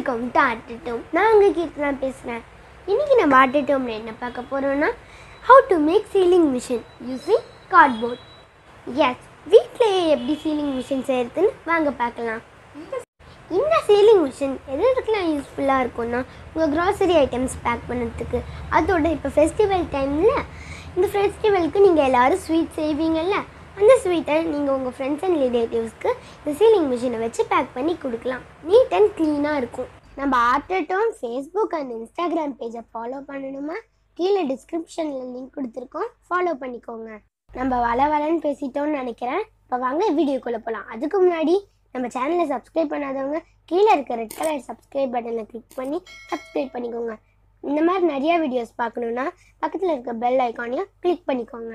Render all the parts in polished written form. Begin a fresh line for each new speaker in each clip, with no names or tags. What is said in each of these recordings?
Welcome to ஆர்டிட்டோம். நான் உங்கள் கீர்த்தனா பேசுகிறேன். இன்றைக்கி நம்ம ஆர்டிட்டோமில் என்ன பார்க்க போகிறோன்னா, how to make sealing machine using cardboard. Yes, வீட்டிலேயே எப்படி சீலிங் மிஷின் செய்கிறதுன்னு வாங்க பார்க்கலாம். இந்த சீலிங் மிஷின் எதுக்கெல்லாம் யூஸ்ஃபுல்லாக இருக்கும்னா, உங்கள் க்ராசரி ஐட்டம்ஸ் பேக் பண்ணுறதுக்கு. அதோட இப்போ ஃபெஸ்டிவல் டைமில் இந்த ஃபெஸ்டிவலுக்கு நீங்கள் எல்லோரும் ஸ்வீட் செய்வீங்கள்ல, அந்த ஸ்வீட்டை நீங்கள் உங்கள் ஃப்ரெண்ட்ஸ் அண்ட் ரிலேட்டிவ்ஸ்க்கு இந்த சீலிங் மிஷினை வச்சு பேக் பண்ணி கொடுக்கலாம். நீட் அண்ட் க்ளீனாக இருக்கும். நம்ம ஆர்டிட்டோம் ஃபேஸ்புக் அண்ட் இன்ஸ்டாகிராம் பேஜை ஃபாலோ பண்ணணுமா? கீழே டிஸ்கிரிப்ஷனில் லிங்க் கொடுத்துருக்கோம், ஃபாலோ பண்ணிக்கோங்க. நம்ம வளன்னு பேசிட்டோம்னு நினைக்கிறேன். இப்போ வாங்க வீடியோக்குள்ளே போகலாம். அதுக்கு முன்னாடி நம்ம சேனலை சப்ஸ்கிரைப் பண்ணாதவங்க கீழே இருக்க ரெட் கலர் சப்ஸ்கிரைப் பட்டனில் கிளிக் பண்ணி சப்ஸ்கிரைப் பண்ணிக்கோங்க. இந்த மாதிரி நிறையா வீடியோஸ் பார்க்கணுன்னா பக்கத்தில் இருக்க பெல் ஐக்கானையும் கிளிக் பண்ணிக்கோங்க.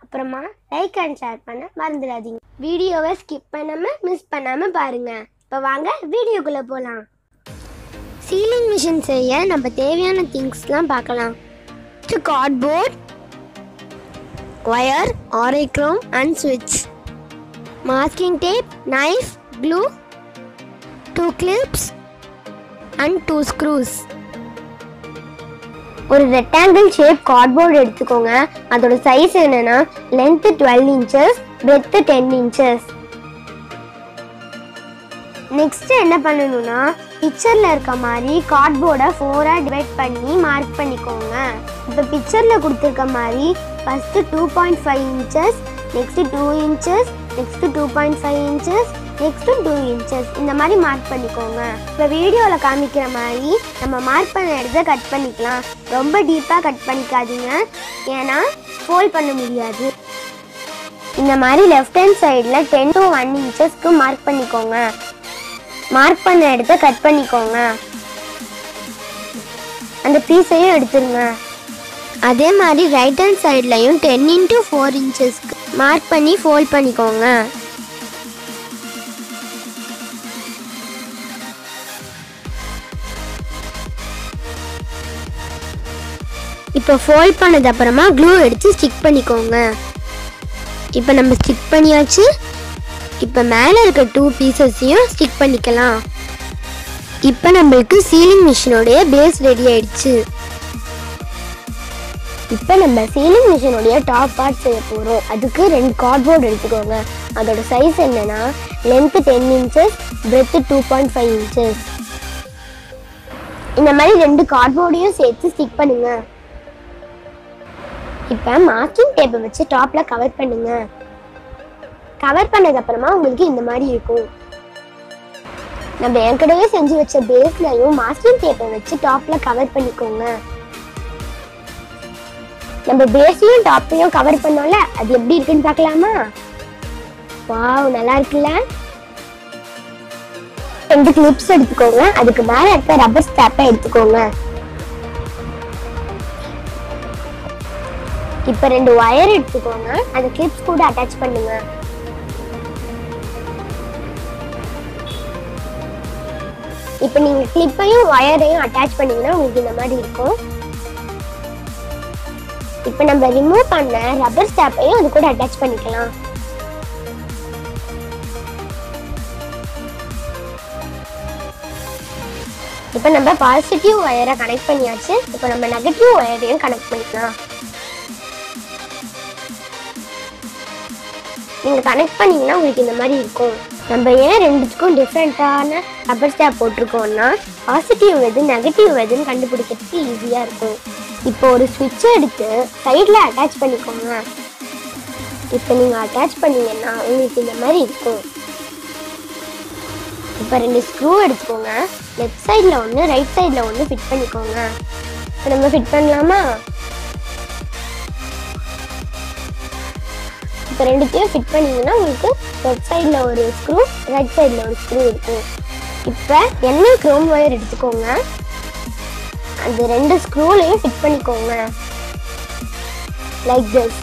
அப்புறமா லைக் அண்ட் ஷேர் பண்ண மறந்துடாதீங்க. வீடியோவை ஸ்கிப் பண்ணாமல் மிஸ் பண்ணாமல் பாருங்கள். இப்போ வாங்க வீடியோக்குள்ளே போகலாம். சீலிங் மிஷின் செய்ய நம்ம தேவையான திங்ஸ்லாம் பார்க்கலாம். கார்ட்போர்ட், ஒயர், crome அண்ட் ஸ்விட்ச், masking tape, knife, glue, 2 clips and 2 screws. ஒரு ரெக்டாங்கிள் ஷேப் கார்ட்போர்டு எடுத்துக்கோங்க. அதோட சைஸ் என்னன்னா length 12 inches, breadth 10 inches. Next என்ன பண்ணணும்னா, பிக்சர்ல இருக்க மாதிரி கார்ட்போர்டை 4ஆ டிவைட் பண்ணி மார்க் பண்ணிக்கோங்க. இப்போ பிக்சர்ல கொடுத்துருக்க மாதிரி first 2.5 inches, next 2 inches, next 2.5 inches, next 2 inches இந்த மாதிரி மார்க் பண்ணிக்கோங்க. இப்போ வீடியோவில் காமிக்கிற மாதிரி நம்ம மார்க் பண்ண இடத்த கட் பண்ணிக்கலாம். ரொம்ப டீப்பாக கட் பண்ணிக்காதீங்க, ஏன்னா ஃபோல்ட் பண்ண முடியாது. இந்த மாதிரி லெஃப்ட் ஹேண்ட் சைடில் 10 to 1 inchesக்கு மார்க் பண்ணிக்கோங்க. மார்க் பண்ண இடத்த கட் பண்ணிக்கோங்க. அந்த பீஸையும் எடுத்துருங்க. அதே மாதிரி ரைட் ஹேண்ட் சைட்லையும் 10 into 4 inchesக்கு மார்க் பண்ணி ஃபோல்ட் பண்ணிக்கோங்க. இப்போ ஃபோல்ட் பண்ணது அப்புறமா க்ளூ எடுத்து ஸ்டிக் பண்ணிக்கோங்க. இப்போ நம்ம ஸ்டிக் பண்ணியாச்சு. இப்போ மேலே இருக்க 2 பீசஸையும் ஸ்டிக் பண்ணிக்கலாம். இப்போ நம்மளுக்கு சீலிங் மிஷினோடைய பேஸ் ரெடி ஆயிடுச்சு. இப்போ நம்ம சீலிங் மிஷினோடைய டாப் பார்ட் செய்ய போகிறோம். அதுக்கு 2 கார்ட்போர்டு எடுத்துக்கோங்க. அதோட சைஸ் என்னன்னா லென்த் 10 inches, பிரெத் 2.5 inches. இந்த மாதிரி 2 கார்ட்போர்டையும் சேர்த்து ஸ்டிக் பண்ணுங்க. இப்போ மாஸ்கிங் டேப்பை வச்சு டாப்ல கவர் பண்ணுங்க. கவர் பண்ணது அப்புறமா உங்களுக்கு இந்த மாதிரி இருக்கும். நம்ம ஏற்கனவே செஞ்சு வச்ச பேஸ்லையும் மாஸ்கிங் டேப்பை வச்சு டாப்ல கவர் பண்ணிக்கோங்க. நம்ம பேஸையும் டாப்பையும் கவர் பண்ணோம்ல, அது எப்படி இருக்குன்னு பார்க்கலாமா? வாவ், நல்லா இருக்குல்ல? 2 clips எடுத்துக்கோங்க. அதுக்கு மேல இருக்க ரப்பர் ஸ்ட்ராப்பை எடுத்துக்கோங்க. இப்போ 2 ஒயர் எடுத்துக்கோங்க. அந்த கிளிப்ஸ் கூட அட்டாச் பண்ணுங்க. இப்போ நீங்க கிளிப்பையும் ஒயரையும் அட்டாச் பண்ணீங்கன்னா உங்களுக்கு இந்த மாதிரி இருக்கும். இப்போ நம்ம ரிமூவ் பண்ண ரப்பர் ஸ்ட்ராப்பையும் அது கூட அட்டாச் பண்ணிக்கலாம். இப்போ நம்ம பாசிட்டிவ் ஒயரை கனெக்ட் பண்ணியாச்சு. இப்போ நம்ம நெகட்டிவ் ஒயரையும் கனெக்ட் பண்ணிக்கலாம். நீங்க கனெக்ட் பண்ணீங்கன்னா உங்களுக்கு இந்த மாதிரி இருக்கும். நம்ம ஏன் ரெண்டுத்துக்கும் டிஃப்ரெண்டான ரப்பர் ஸ்ட்ராப் போட்டிருக்கோம்னா, பாசிட்டிவ் எது நெகட்டிவ் எதுன்னு கண்டுபிடிக்கிறதுக்கு ஈஸியா இருக்கும். இப்போ ஒரு ஸ்விட்ச் எடுத்து சைட்ல அட்டாச் பண்ணிக்கோங்க. இப்போ நீங்க அட்டாச் பண்ணீங்கன்னா உங்களுக்கு இந்த மாதிரி இருக்கும். இப்போ 2 ஸ்க்ரூ எடுத்துக்கோங்க. லெஃப்ட் சைடில் ஒன்று, ரைட் சைடில் ஒன்று ஃபிட் பண்ணிக்கோங்க. இப்போ நம்ம ஃபிட் பண்ணலாமா? இப்போ 2த்தையும் ஃபிட் பண்ணிங்கன்னா உங்களுக்கு லெஃப்ட் சைடில் ஒரு ஸ்க்ரூ, ரைட் சைடில் ஒரு ஸ்க்ரூ இருக்கும். இப்போ எண்ணெய் க்ரோம் ஒயர் எடுத்துக்கோங்க. அந்த 2 ஸ்க்ரூலையும் ஃபிட் பண்ணிக்கோங்க. Like this.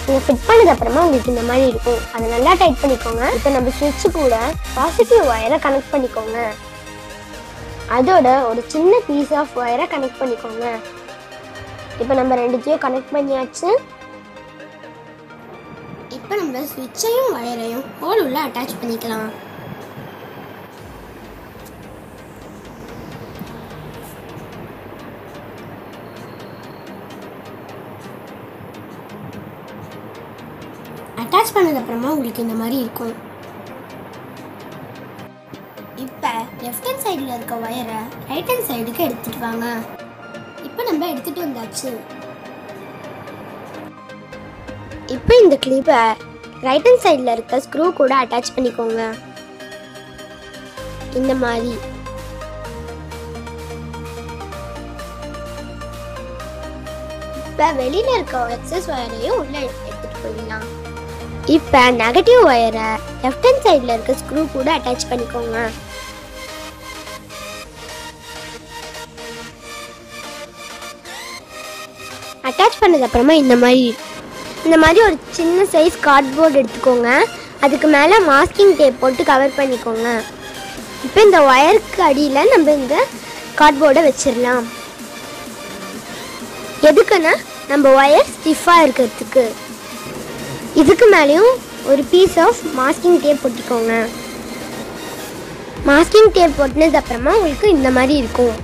நீங்கள் ஃபிட் பண்ணது அப்புறமா உங்களுக்கு இந்த மாதிரி இருக்கும். அதை நல்லா டைட் பண்ணிக்கோங்க. இப்போ நம்ம ஸ்விட்சு கூட பாசிட்டிவ் ஒயரை கனெக்ட் பண்ணிக்கோங்க. அதோட ஒரு சின்ன பீஸ் ஆஃப் ஒயரை கனெக்ட் பண்ணிக்கோங்க. இப்போ நம்ம 2த்தையும் கனெக்ட் பண்ணியாச்சு. இப்போ நம்ம ஸ்விட்சையும் ஒயரையும் ஹோல் உள்ள அட்டாச் பண்ணிக்கலாம். அட்டாச் பண்ணதுக்கப்புறமா உங்களுக்கு இந்த மாதிரி இருக்கும். இப்போ லெஃப்ட் ஹேண்ட் சைடில் இருக்க ஒயரை ரைட் ஹேண்ட் சைடுக்கு எடுத்துகிட்டு வாங்க. இப்போ நம்ம எடுத்துகிட்டு வந்தாச்சு. இப்போ இந்த கிளிப்பை ரைட் ஹேண்ட் சைடில் இருக்க ஸ்க்ரூ கூட அட்டாச் பண்ணிக்கோங்க. இந்த மாதிரி இப்போ வெளியில் இருக்க எக்ஸஸ் ஒயரையும் உள்ளே எடுத்துகிட்டு போயிடலாம். இப்போ நெகட்டிவ் ஒயரை லெஃப்ட் ஹேண்ட் சைடில் இருக்க ஸ்க்ரூ கூட அட்டாச் பண்ணிக்கோங்க. அட்டாச் பண்ணதுக்கப்புறமா இந்த மாதிரி ஒரு சின்ன சைஸ் கார்ட்போர்டு எடுத்துக்கோங்க. அதுக்கு மேலே மாஸ்கிங் டேப் போட்டு கவர் பண்ணிக்கோங்க. இப்போ இந்த ஒயருக்கு அடியில் நம்ம இந்த கார்ட்போர்டை வச்சிடலாம். எதுக்குன்னா நம்ம ஒயர் ஸ்டிஃபாக இருக்கிறதுக்கு. இதுக்கு மேலேயும் ஒரு பீஸ் ஆஃப் மாஸ்கிங் டேப் போட்டுக்கோங்க. மாஸ்கிங் டேப் போட்டினதுக்கப்புறமா உங்களுக்கு இந்த மாதிரி இருக்கும்.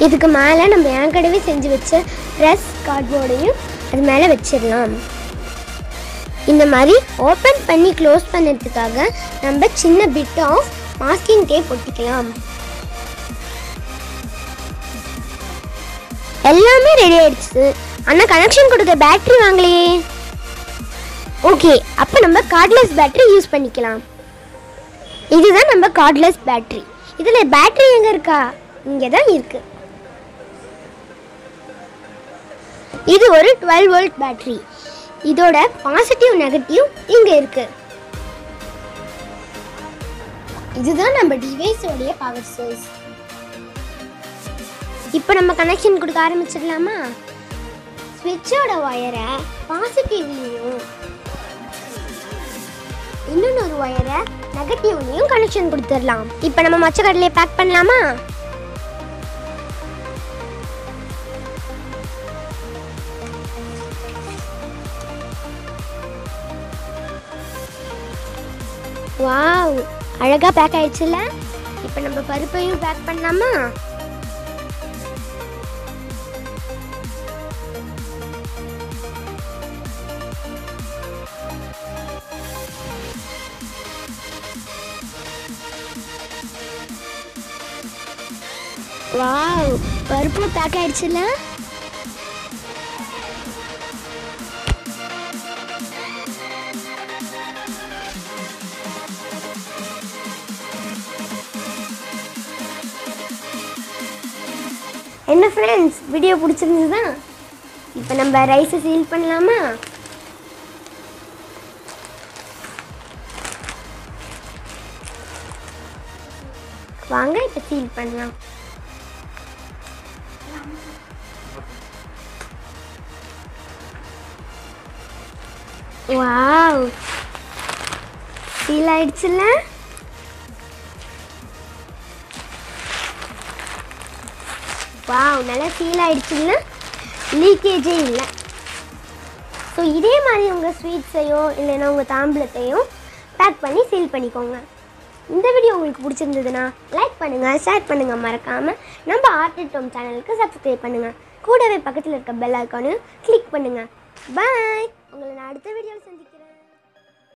இதுக்கு மேலே நம்ம ஏற்கனவே செஞ்சு வச்ச ப்ரெஸ் கார்ட்போர்டையும் அது மேலே வச்சிடலாம். இந்த மாதிரி ஓப்பன் பண்ணி க்ளோஸ் பண்ணுறதுக்காக நம்ம சின்ன பிட் ஆஃப் மாஸ்கிங் டேப் ஒட்டிக்கலாம். எல்லாமே ரெடி ஆயிடுச்சு. ஆனால் கனெக்ஷன் கொடுக்க பேட்டரி வாங்கலையே. ஓகே, அப்போ நம்ம கார்ட்லெஸ் பேட்டரி யூஸ் பண்ணிக்கலாம். இதுதான் நம்ம கார்ட்லெஸ் பேட்டரி. இதில் பேட்டரி எங்கே இருக்கா? இங்கே தான் இருக்கு. இது ஒரு 12 வோல்ட் பேட்டரி. இதோட பாசிட்டிவ் நெகட்டிவ் இங்கே இருக்கு. இதுதான் நம்ம டிவைஸோடைய பவர் சோர்ஸ். இப்போ நம்ம கனெக்ஷன் கொடுக்க ஆரம்பிச்சிடலாமா? ஸ்விட்சோட ஒயரை பாசிட்டிவ்லையும் இன்னொரு ஒயரை நெகட்டிவ்லையும் கனெக்ஷன் கொடுத்துடலாம். இப்போ நம்ம மொச்சக்கடலையை பேக் பண்ணலாமா? வாவ், அழகா பேக் ஆயிடுச்சுல. இப்போ நம்ம பருப்பையும் பேக் பண்ணலாமா? வாவ், பருப்பு பேக் ஆயிடுச்சுல. என்ன ஃப்ரெண்ட்ஸ், வீடியோ பிடிச்சிருந்ததா? இப்போ நம்ம ரைஸை சீல் பண்ணலாமா? வாங்க இப்போ சீல் பண்ணலாம். வாவ், சீல் ஆயிடுச்சுல. வாவ், நல்லா சீல் ஆயிடுச்சுல்ல. லீக்கேஜே இல்லை. ஸோ இதே மாதிரி உங்கள் ஸ்வீட்ஸையோ இல்லைன்னா உங்கள் தாம்பூலத்தையோ பேக் பண்ணி சீல் பண்ணிக்கோங்க. இந்த வீடியோ உங்களுக்கு பிடிச்சிருந்ததுன்னா லைக் பண்ணுங்கள், ஷேர் பண்ணுங்கள். மறக்காமல் நம்ம ஆர்ட் அட் ஹோம் சேனலுக்கு சப்ஸ்கிரைப் பண்ணுங்கள். கூடவே பக்கத்தில் இருக்க பெல் ஐக்கானையும் கிளிக் பண்ணுங்கள். பாய். உங்களை நான் அடுத்த வீடியோவில் சந்திக்கிறேன்.